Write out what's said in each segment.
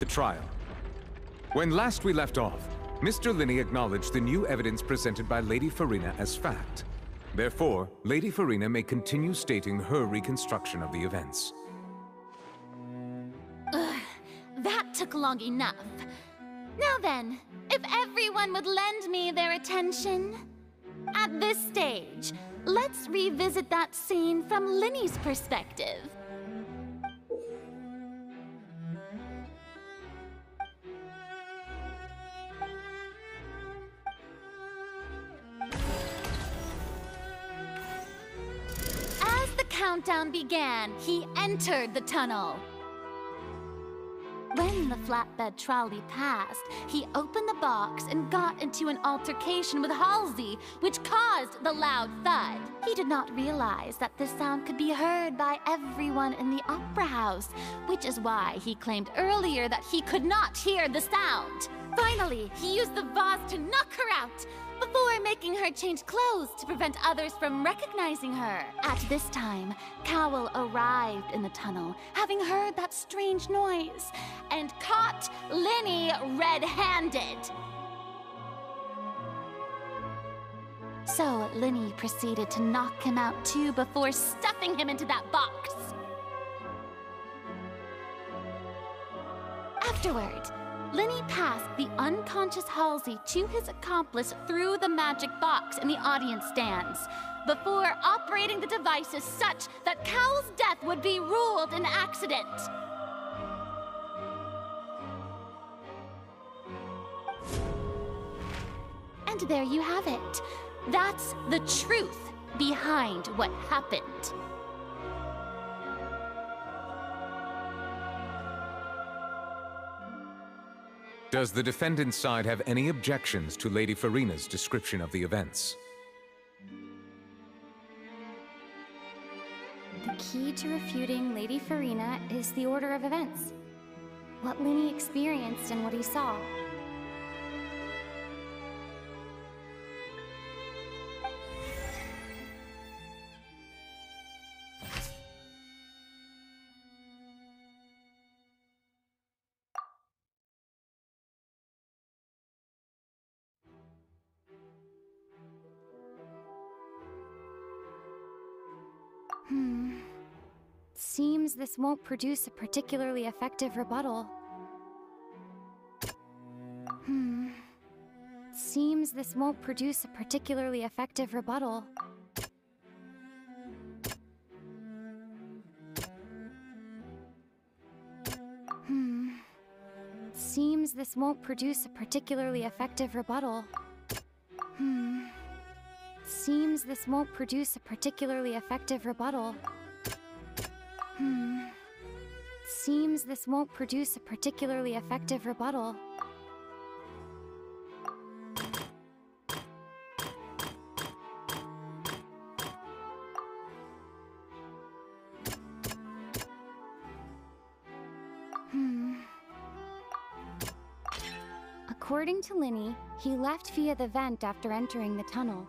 The trial. When last we left off, Mr. Linney acknowledged the new evidence presented by Lady Farina as fact. Therefore, Lady Farina may continue stating her reconstruction of the events. Ugh, that took long enough. Now then, if everyone would lend me their attention. At this stage, let's revisit that scene from Linney's perspective. As the countdown began, he entered the tunnel. When the flatbed trolley passed, he opened the box and got into an altercation with Halsey, which caused the loud thud. He did not realize that this sound could be heard by everyone in the opera house, which is why he claimed earlier that he could not hear the sound. Finally, he used the vase to knock her out, before making her change clothes to prevent others from recognizing her. At this time, Cowell arrived in the tunnel, having heard that strange noise, and caught Linney red-handed. So Linney proceeded to knock him out too before stuffing him into that box. Afterward, Linney passed the unconscious Halsey to his accomplice through the magic box in the audience stands, before operating the devices such that Cowell's death would be ruled an accident. And there you have it. That's the truth behind what happened. Does the defendant's side have any objections to Lady Farina's description of the events? The key to refuting Lady Farina is the order of events. What Linney experienced and what he saw. Seems this won't produce a particularly effective rebuttal. Seems this won't produce a particularly effective rebuttal. Seems this won't produce a particularly effective rebuttal. Seems this won't produce a particularly effective rebuttal. Seems this won't produce a particularly effective rebuttal. According to Linney, he left via the vent after entering the tunnel.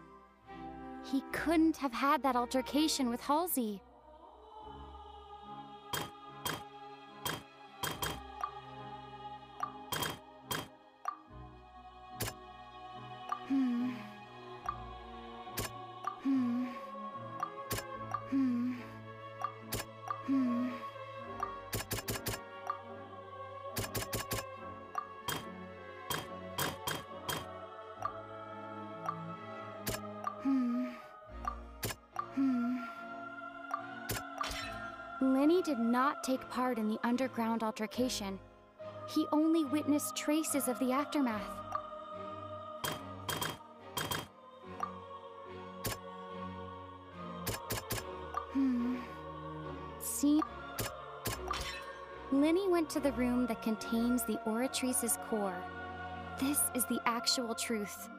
He couldn't have had that altercation with Halsey. Linney did not take part in the underground altercation. He only witnessed traces of the aftermath. See? Linney went to the room that contains the Oratrice's core. This is the actual truth.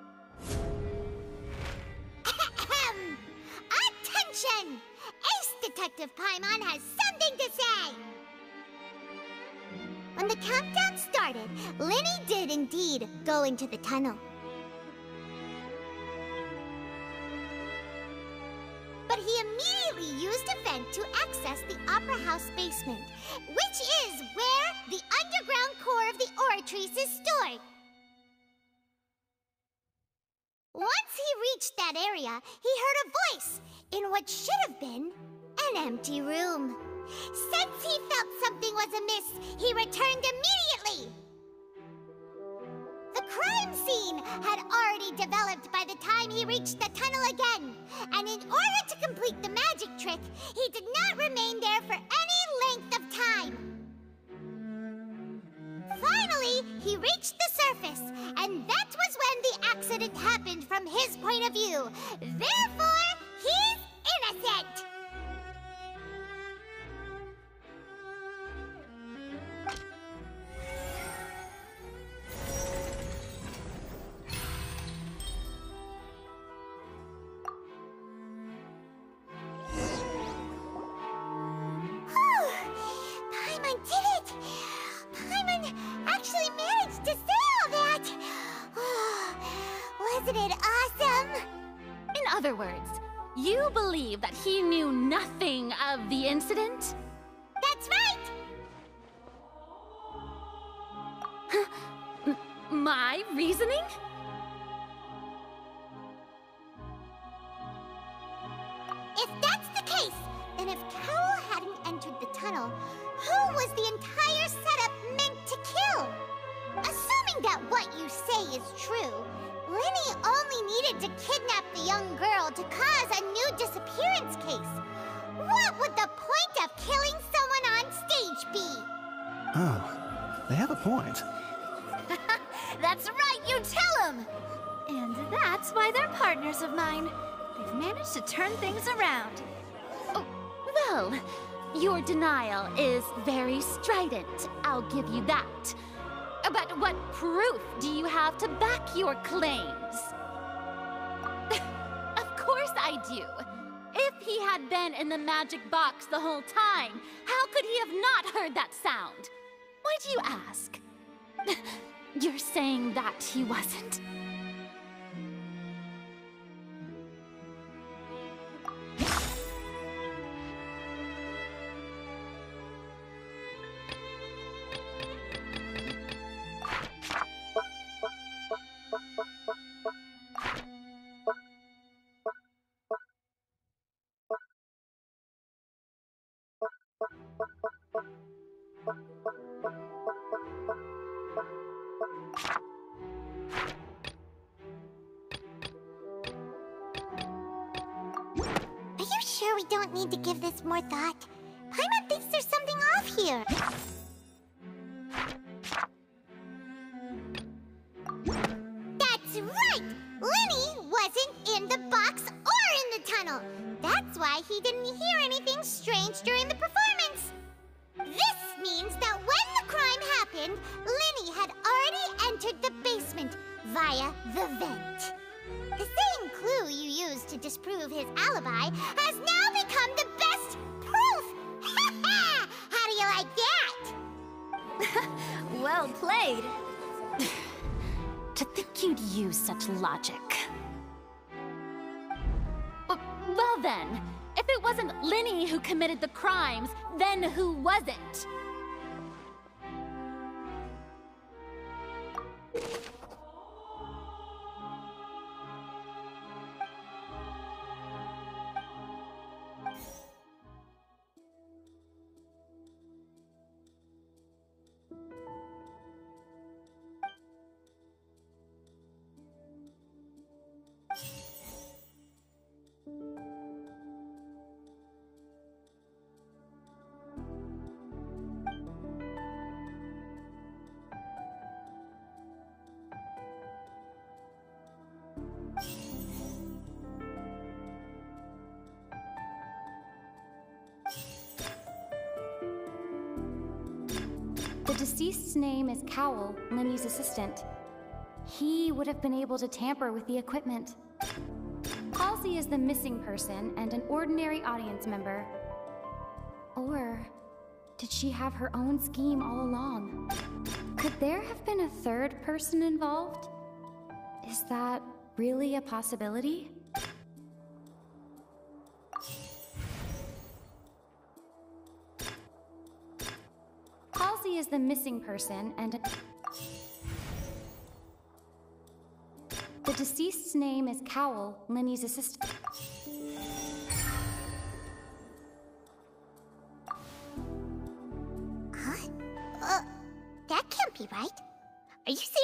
Attention! Ace Detective Paimon has something to say! When the countdown started, Linney did indeed go into the tunnel. But he immediately immediately used a vent to access the Opera House basement, which is where the underground core of the Oratrice is stored. Once he reached that area, he heard a voice in what should have been an empty room. Since he felt something was amiss, he returned immediately. The crime scene had already developed by the time he reached the tunnel again, and in order to complete the magic trick, he did not remain there for any length of time. Finally, he reached the surface, and that was when the accident happened from his point of view. Therefore, he's innocent! Wasn't it awesome? In other words, you believe that he knew nothing of the incident? That's right! My reasoning? If that's the case, then if Cowell hadn't entered the tunnel, who was the entire setup meant to kill? Assuming that what you say is true, Linny only needed to kidnap the young girl to cause a new disappearance case. What would the point of killing someone on stage be? Oh, they have a point. That's right, you tell him! And that's why they're partners of mine. They've managed to turn things around. Oh, well, your denial is very strident, I'll give you that. But what proof do you have to back your claims? Of course I do. If he had been in the magic box the whole time, how could he have not heard that sound? Why do you ask? You're saying that he wasn't. Are you sure we don't need to give this more thought? Paimon thinks there's something off here. That's right! Linny wasn't in the box or in the tunnel. That's why he didn't hear anything strange during the performance. This means that when the crime happened, Linny had already entered the basement via the vent. The same clue you used to disprove his alibi has now become the best proof! Ha ha! How do you like that? Well played. To think you'd use such logic. Well then, if it wasn't Linny who committed the crimes, then who was it? The deceased's name is Cowell, Linny's assistant. He would have been able to tamper with the equipment. Halsey is the missing person and an ordinary audience member. Or did she have her own scheme all along? Could there have been a third person involved? Is that really a possibility? is the missing person and the deceased's name is Cowl, Linny's assistant. Huh? That can't be right. Are you serious?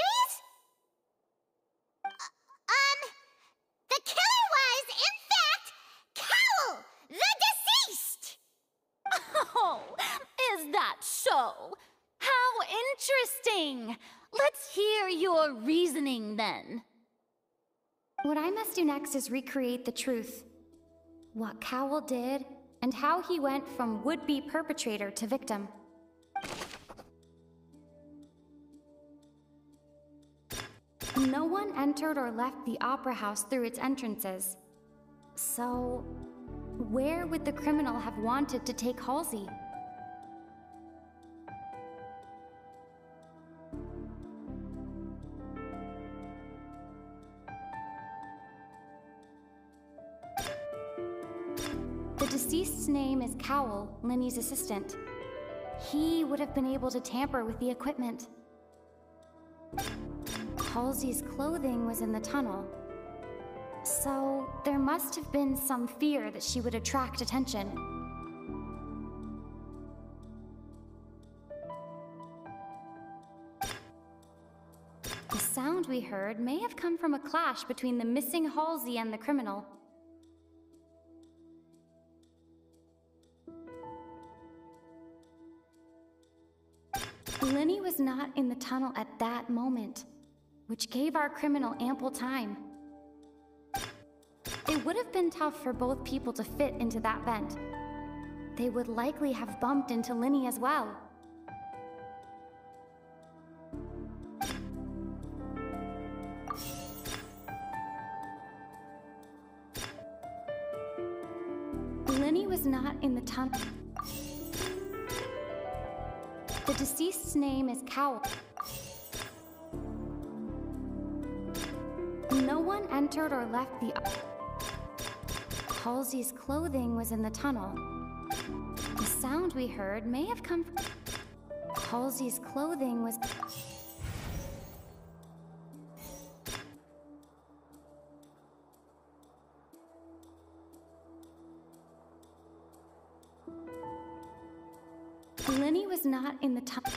The killer was, in fact, Cowl, the deceased! Oh, is that so? How interesting! Let's hear your reasoning then. What I must do next is recreate the truth. What Cowl did, and how he went from would-be perpetrator to victim. No one entered or left the Opera House through its entrances. So, where would the criminal have wanted to take Halsey? The deceased's name is Cowl, Linny's assistant. He would have been able to tamper with the equipment. Halsey's clothing was in the tunnel. So, there must have been some fear that she would attract attention. The sound we heard may have come from a clash between the missing Halsey and the criminal. Linny was not in the tunnel at that moment, which gave our criminal ample time. It would have been tough for both people to fit into that vent. They would likely have bumped into Linny as well. Linny was not in the tunnel. The deceased's name is Cowl. No one entered or left the... Halsey's clothing was in the tunnel. The sound we heard may have come from... Halsey's clothing was... Linny was not in the tunnel.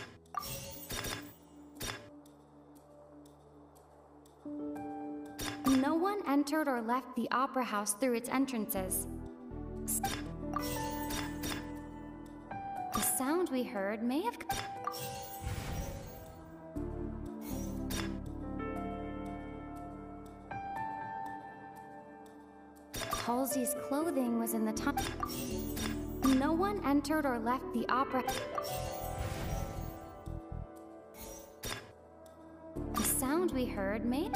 No one entered or left the Opera House through its entrances. The sound we heard may have... Halsey's clothing was in the tunnel. No one entered or left the opera. The sound we heard made...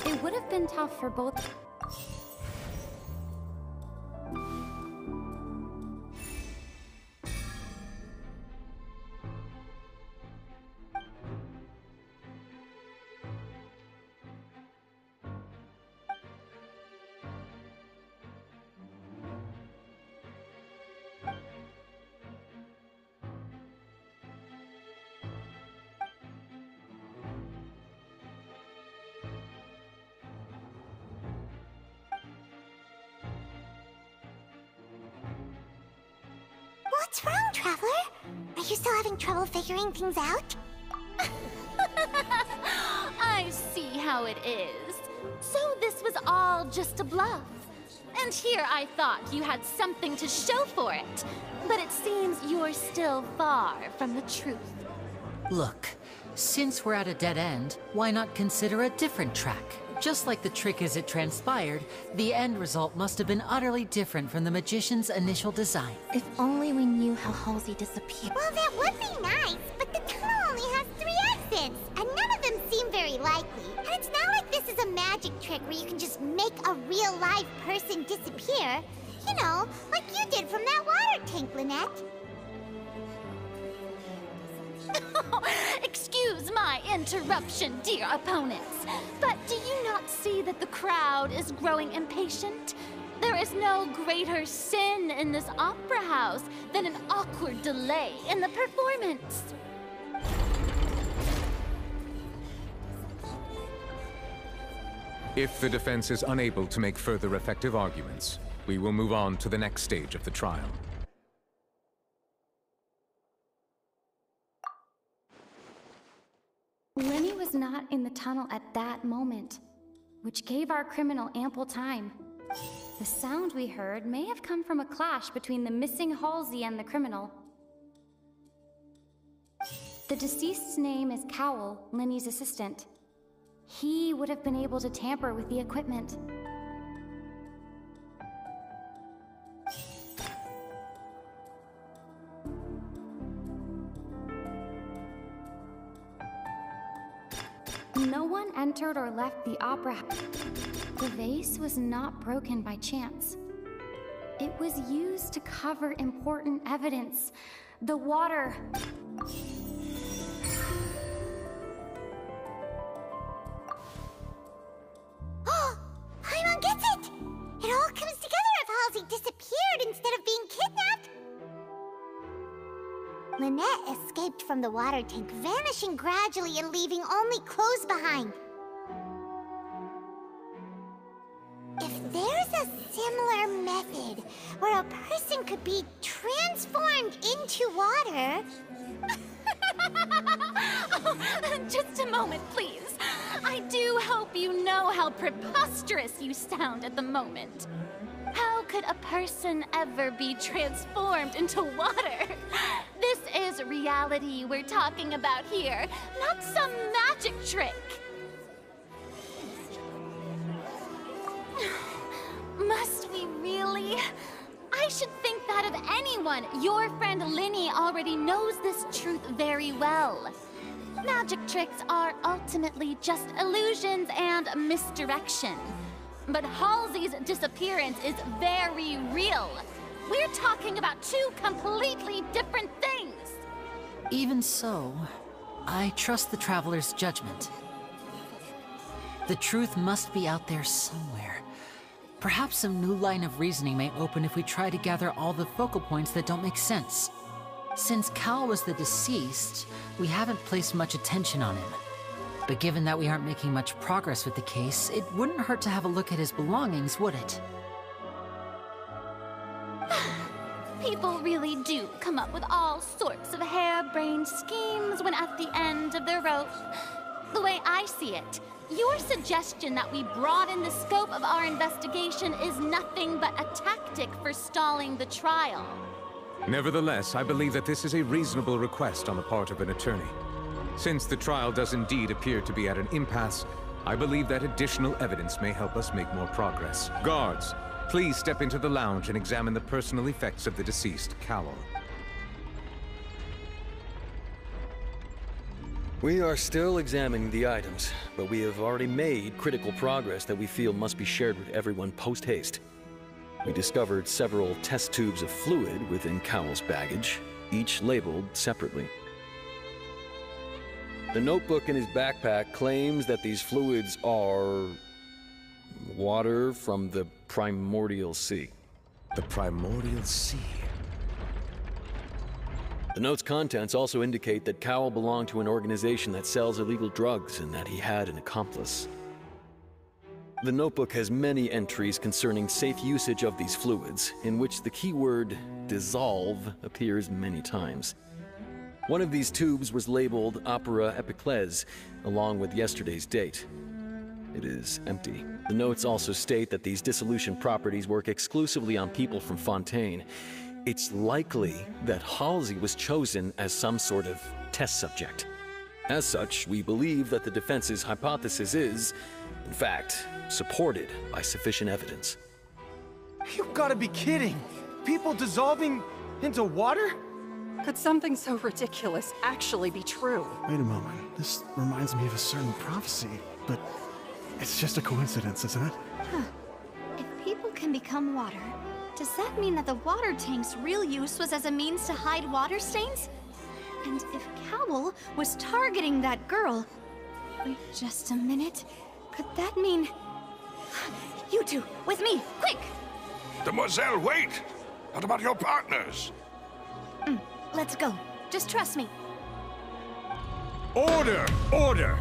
It would have been tough for both... What's wrong, Traveler? Are you still having trouble figuring things out? I see how it is. So this was all just a bluff. And here I thought you had something to show for it. But it seems you're still far from the truth. Look, since we're at a dead end, why not consider a different track? Just like the trick as it transpired, the end result must have been utterly different from the magician's initial design. If only we knew how Halsey disappeared. Well, that would be nice, but the tunnel only has 3 exits, and none of them seem very likely. And it's not like this is a magic trick where you can just make a real live person disappear. You know, like you did from that water tank, Lynette. Excuse my interruption, dear opponents, but do you not see that the crowd is growing impatient? There is no greater sin in this opera house than an awkward delay in the performance. If the defense is unable to make further effective arguments, we will move on to the next stage of the trial. Lenny was not in the tunnel at that moment, which gave our criminal ample time. The sound we heard may have come from a clash between the missing Halsey and the criminal. The deceased's name is Cowell, Lenny's assistant. He would have been able to tamper with the equipment. No one entered or left the opera house. The vase was not broken by chance. It was used to cover important evidence. The water. Oh, Paimon gets it! It all comes together if Halsey disappeared instead of being kidnapped. Lynette escaped from the water tank, vanishing gradually and leaving only clothes behind. If there's a similar method where a person could be transformed into water... Oh, just a moment, please. I do hope you know how preposterous you sound at the moment. How could a person ever be transformed into water? This is reality we're talking about here, not some magic trick. Must we really? I should think that of anyone. Your friend Linny already knows this truth very well. Magic tricks are ultimately just illusions and misdirection. But Halsey's disappearance is very real. We're talking about two completely different things. Even so, I trust the Traveler's judgment. The truth must be out there somewhere. Perhaps a new line of reasoning may open if we try to gather all the focal points that don't make sense. Since Cal was the deceased, we haven't placed much attention on him. But given that we aren't making much progress with the case, it wouldn't hurt to have a look at his belongings, would it? People really do come up with all sorts of harebrained schemes when at the end of their rope. The way I see it, your suggestion that we broaden the scope of our investigation is nothing but a tactic for stalling the trial. Nevertheless, I believe that this is a reasonable request on the part of an attorney. Since the trial does indeed appear to be at an impasse, I believe that additional evidence may help us make more progress. Guards, please step into the lounge and examine the personal effects of the deceased, Cowell. We are still examining the items, but we have already made critical progress that we feel must be shared with everyone post-haste. We discovered several test tubes of fluid within Cowell's baggage, each labeled separately. The notebook in his backpack claims that these fluids are... water from the Primordial Sea. The Primordial Sea? The note's contents also indicate that Cowell belonged to an organization that sells illegal drugs and that he had an accomplice. The notebook has many entries concerning safe usage of these fluids, in which the keyword dissolve appears many times. One of these tubes was labeled Opera Epiclese, along with yesterday's date. It is empty. The notes also state that these dissolution properties work exclusively on people from Fontaine. It's likely that Halsey was chosen as some sort of test subject. As such, we believe that the defense's hypothesis is, in fact, supported by sufficient evidence. You've got to be kidding! People dissolving into water? Could something so ridiculous actually be true? Wait a moment. This reminds me of a certain prophecy, but it's just a coincidence, isn't it? Huh. If people can become water, does that mean that the water tank's real use was as a means to hide water stains? And if Cowell was targeting that girl... Wait just a minute. Could that mean... You two, with me, quick! Demoiselle, wait! What about your partners? Let's go. Just trust me. Order! Order!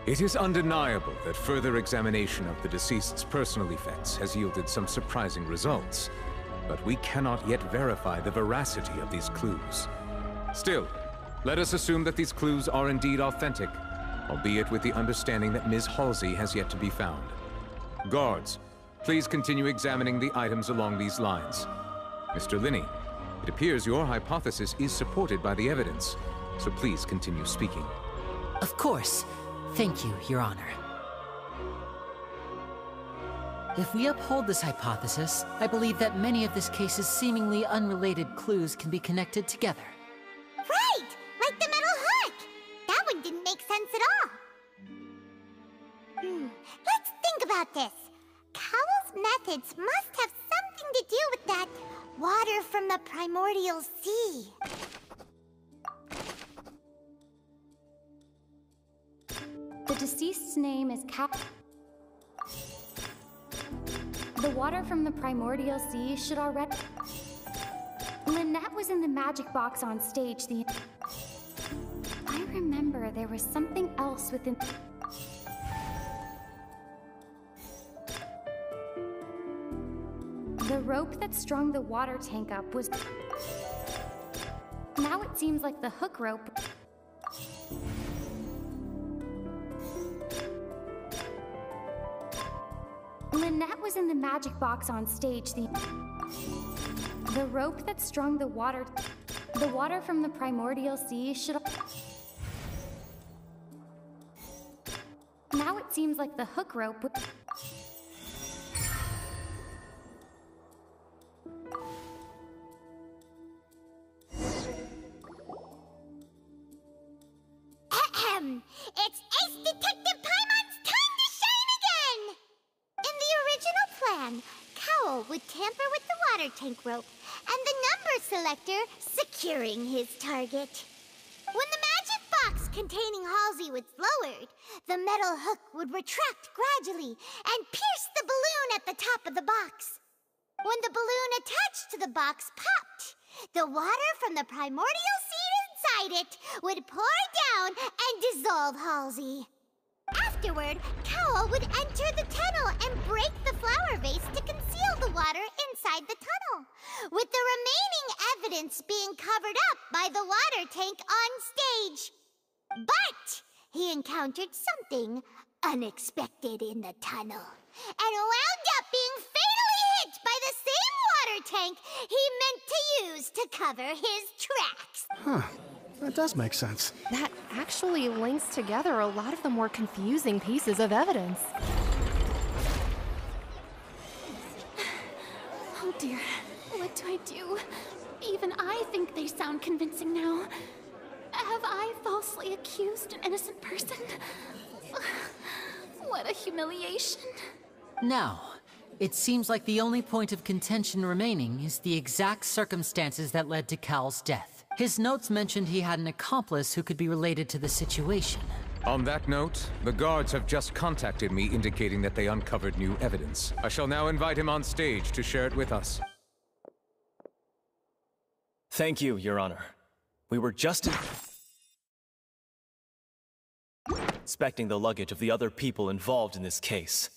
It is undeniable that further examination of the deceased's personal effects has yielded some surprising results, but we cannot yet verify the veracity of these clues. Still, let us assume that these clues are indeed authentic, albeit with the understanding that Ms. Halsey has yet to be found. Guards, please continue examining the items along these lines. Mr. Linney, it appears your hypothesis is supported by the evidence, so please continue speaking. Of course. Thank you, Your Honor. If we uphold this hypothesis, I believe that many of this case's seemingly unrelated clues can be connected together. Right! Like the metal hook! That one didn't make sense at all. Let's think about this. Cowell's methods must have something to do with that water from the primordial sea. The deceased's name is The water from the primordial sea should already... Lynette was in the magic box on stage I remember there was something else within... The rope that strung the water tank up was... Now it seems like the hook rope... Lynette was in the magic box on stage The rope that strung the water from the primordial sea should... Now it seems like the hook rope... It's Ace Detective Paimon's time to shine again! In the original plan, Cowell would tamper with the water tank rope and the number selector securing his target. When the magic box containing Halsey was lowered, the metal hook would retract gradually and pierce the balloon at the top of the box. When the balloon attached to the box popped, the water from the primordial seed inside it would pour down and dissolve Halsey. Afterward, Cowell would enter the tunnel and break the flower vase to conceal the water inside the tunnel, with the remaining evidence being covered up by the water tank on stage. But he encountered something unexpected in the tunnel, and wound up being fatally hit by the same water tank he meant to use to cover his tracks. Huh. That does make sense. That actually links together a lot of the more confusing pieces of evidence. Oh dear, what do I do? Even I think they sound convincing now. Have I falsely accused an innocent person? What a humiliation. Now, it seems like the only point of contention remaining is the exact circumstances that led to Cal's death. His notes mentioned he had an accomplice who could be related to the situation. On that note, the guards have just contacted me indicating that they uncovered new evidence. I shall now invite him on stage to share it with us. Thank you, Your Honor. We were just inspecting the luggage of the other people involved in this case.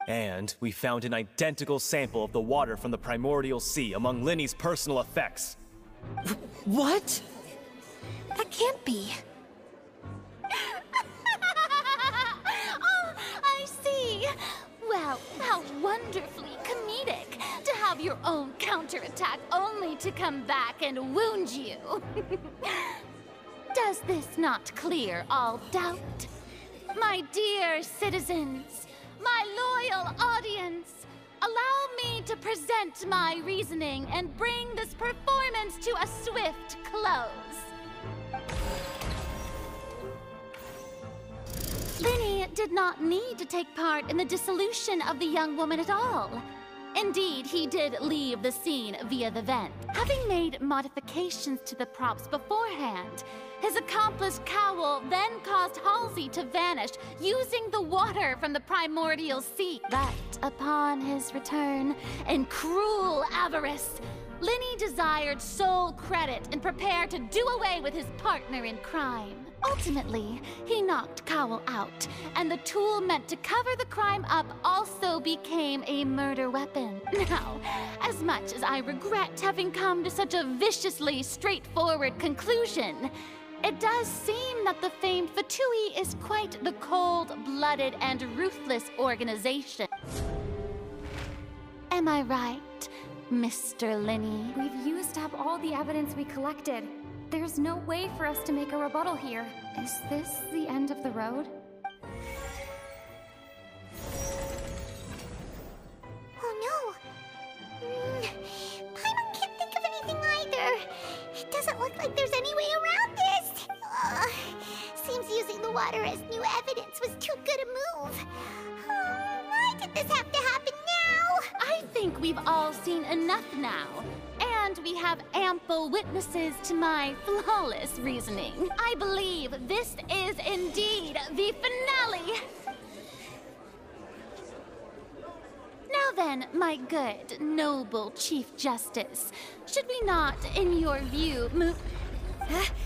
And we found an identical sample of the water from the primordial sea among Linny's personal effects. What? That can't be. Oh, I see. Well, how wonderfully comedic to have your own counterattack only to come back and wound you. Does this not clear all doubt? My dear citizens, my loyal audience, allow me to present my reasoning and bring this performance to a swift close. Linny did not need to take part in the dissolution of the young woman at all. Indeed, he did leave the scene via the vent. Having made modifications to the props beforehand, His accomplice Cowl then caused Halsey to vanish using the water from the primordial sea. But upon his return, in cruel avarice, Linny desired sole credit and prepared to do away with his partner in crime. Ultimately, he knocked Cowl out, and the tool meant to cover the crime up also became a murder weapon. Now, as much as I regret having come to such a viciously straightforward conclusion, it does seem that the famed Fatui is quite the cold-blooded and ruthless organization. Am I right, Mr. Linny? We've used up all the evidence we collected. There's no way for us to make a rebuttal here. Is this the end of the road? Oh no! Paimon can't think of anything either. It doesn't look like there's any way around this. Seems using the water as new evidence was too good a move. Why did this have to happen now? I think we've all seen enough now. And we have ample witnesses to my flawless reasoning. I believe this is indeed the finale. Now then, my good, noble Chief Justice, should we not, in your view, move...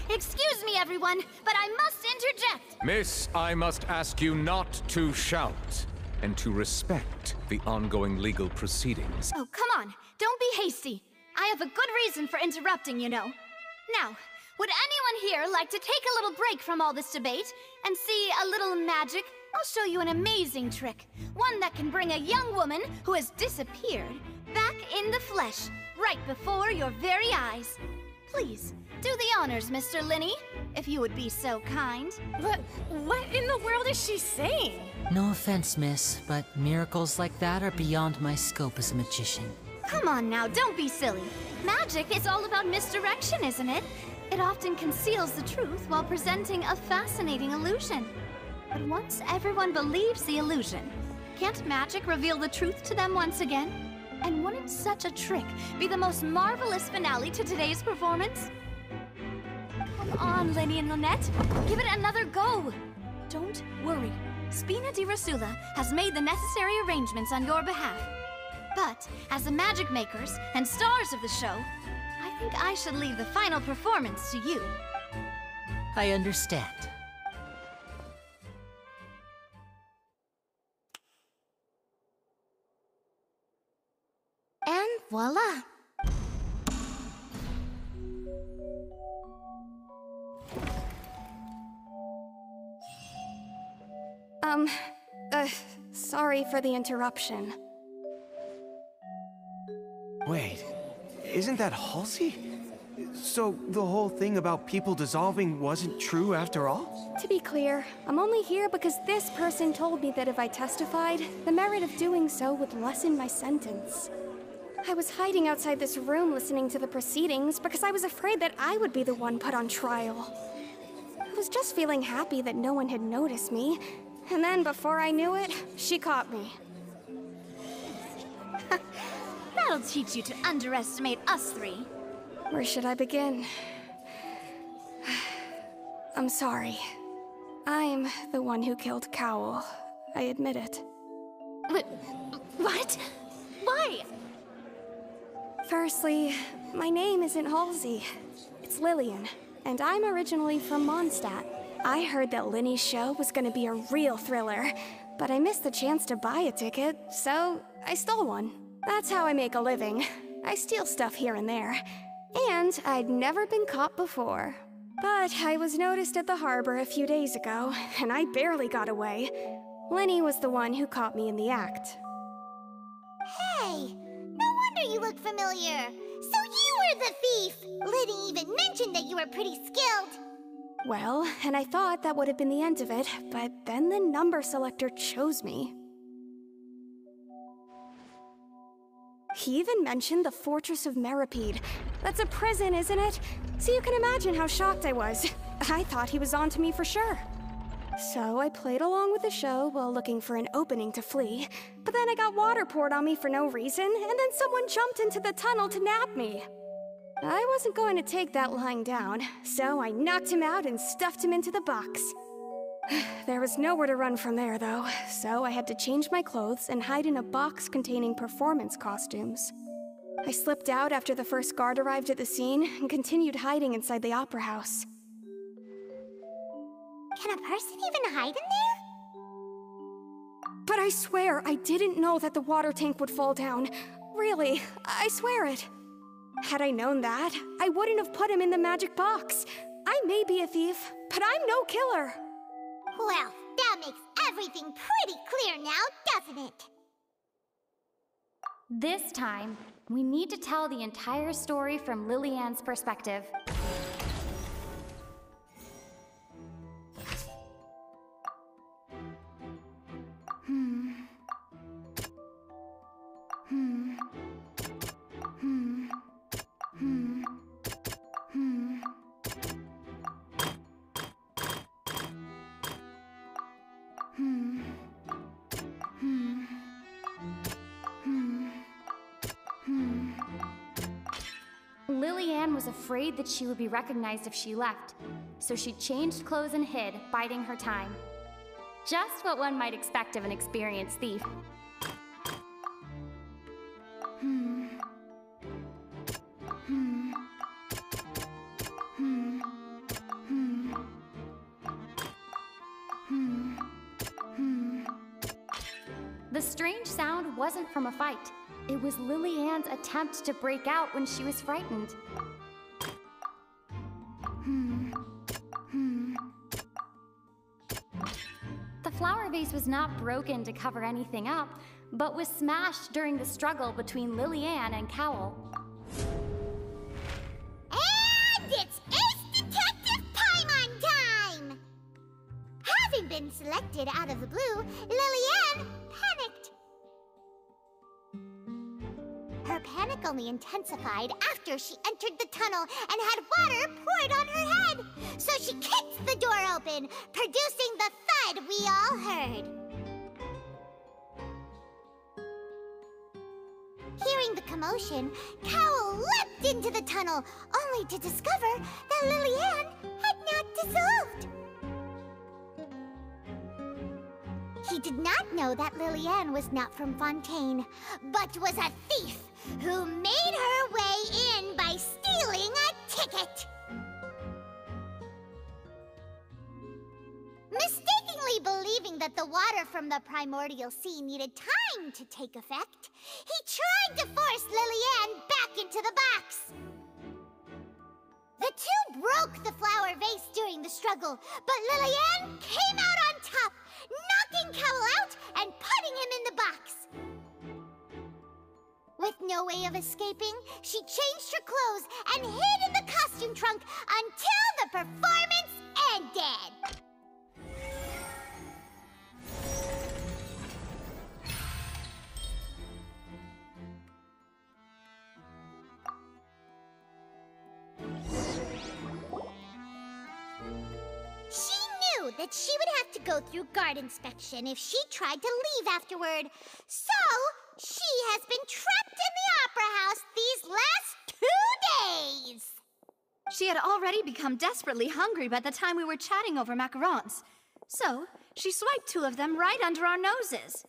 Excuse me, everyone, but I must interject! Miss, I must ask you not to shout, and to respect the ongoing legal proceedings. Oh, come on, don't be hasty. I have a good reason for interrupting, you know. Now, would anyone here like to take a little break from all this debate and see a little magic? I'll show you an amazing trick. One that can bring a young woman who has disappeared back in the flesh, right before your very eyes. Please, do the honors, Mr. Linny, if you would be so kind. What in the world is she saying? No offense, miss, but miracles like that are beyond my scope as a magician. Come on now, don't be silly. Magic is all about misdirection, isn't it? It often conceals the truth while presenting a fascinating illusion. But once everyone believes the illusion, can't magic reveal the truth to them once again? And wouldn't such a trick be the most marvelous finale to today's performance? Come on, Lenny and Lynette. Give it another go. Don't worry. Spina di Rasula has made the necessary arrangements on your behalf. But, as the magic makers and stars of the show, I think I should leave the final performance to you. I understand. And voila! Sorry for the interruption. Wait, isn't that Halsey? So the whole thing about people dissolving wasn't true after all? To be clear, I'm only here because this person told me that if I testified, the merit of doing so would lessen my sentence. I was hiding outside this room listening to the proceedings because I was afraid that I would be the one put on trial. I was just feeling happy that no one had noticed me, and then before I knew it, she caught me. That'll teach you to underestimate us three. Where should I begin? I'm sorry. I'm the one who killed Cowl. I admit it. What? Why? Firstly, my name isn't Halsey. It's Lillian, and I'm originally from Mondstadt. I heard that Linny's show was gonna be a real thriller, but I missed the chance to buy a ticket, so I stole one. That's how I make a living. I steal stuff here and there. And I'd never been caught before. But I was noticed at the harbor a few days ago, and I barely got away. Linny was the one who caught me in the act. Hey, no wonder you look familiar. So you were the thief! Liddy even mentioned that you were pretty skilled. Well, and I thought that would have been the end of it, but then the number selector chose me. He even mentioned the Fortress of Meripede. That's a prison, isn't it? So you can imagine how shocked I was. I thought he was onto me for sure. So I played along with the show while looking for an opening to flee, but then I got water poured on me for no reason, and then someone jumped into the tunnel to nab me. I wasn't going to take that lying down, so I knocked him out and stuffed him into the box. There was nowhere to run from there, though, so I had to change my clothes and hide in a box containing performance costumes. I slipped out after the first guard arrived at the scene and continued hiding inside the opera house. Can a person even hide in there? But I swear I didn't know that the water tank would fall down. Really, I swear it. Had I known that, I wouldn't have put him in the magic box. I may be a thief, but I'm no killer. Well, that makes everything pretty clear now, doesn't it? This time, we need to tell the entire story from Lilianne's perspective. Lilianne was afraid that she would be recognized if she left, so she changed clothes and hid, biding her time. Just what one might expect of an experienced thief. The strange sound wasn't from a fight. It was Lilianne's attempt to break out when she was frightened. The flower vase was not broken to cover anything up, but was smashed during the struggle between Lilianne and Cowell. And it's Ace Detective Paimon time! Having been selected out of the blue, Lilianne panicked. Her panic only intensified after she entered the tunnel and had water poured on her head. So she kicked the door open, producing the thud we all heard. Hearing the commotion, Cowell leapt into the tunnel, only to discover that Lilianne had not dissolved. He did not know that Lilianne was not from Fontaine, but was a thief who made her way in by stealing a ticket. Mistakenly believing that the water from the primordial sea needed time to take effect, he tried to force Lilianne back into the box. The two broke the flower vase during the struggle, but Lilianne came out on top, knocking Cowell out and putting him in the box. With no way of escaping, she changed her clothes and hid in the costume trunk until the performance ended. She knew that she would have to go through guard inspection if she tried to leave afterward. So, she has been trapped in the opera house these last 2 days. She had already become desperately hungry by the time we were chatting over macarons. So, she swiped 2 of them right under our noses.